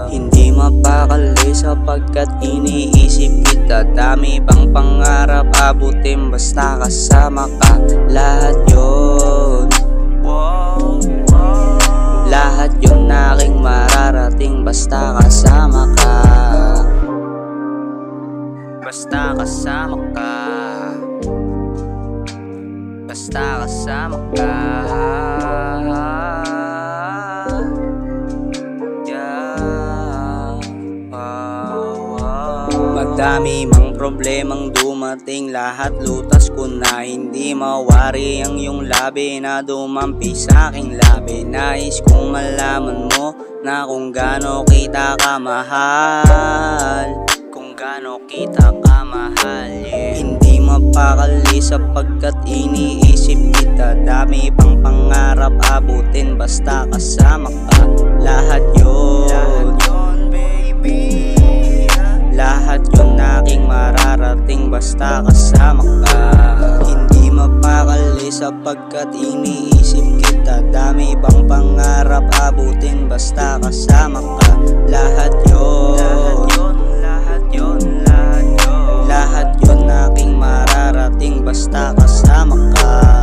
Hindi mapakali sapagkat iniisip kita. Dami pang pangarap abutin basta kasama ka. Lahat yun, lahat yun aking mararating basta kasama ka. Basta kasama ka, basta kasama ka. Madami mang problemang dumating, lahat lutas ko na. Hindi mawari ang iyong labi na dumampi sa aking labi. Nais kong malaman mo na kung gaano kita kamahal, kung gaano kita kamahal, yeah. Hindi mapakali sapagkat iniisip kita. Dami pang pangarap abutin basta kasama ka. Lahat yun, baby, lahat yun aking mararating basta kasama ka. Hindi mapakali sapagkat iniisip kita. Dami pang pangarap abutin basta kasama ka. Lahat yun, lahat yun, lahat yun, lahat yun aking mararating basta kasama ka.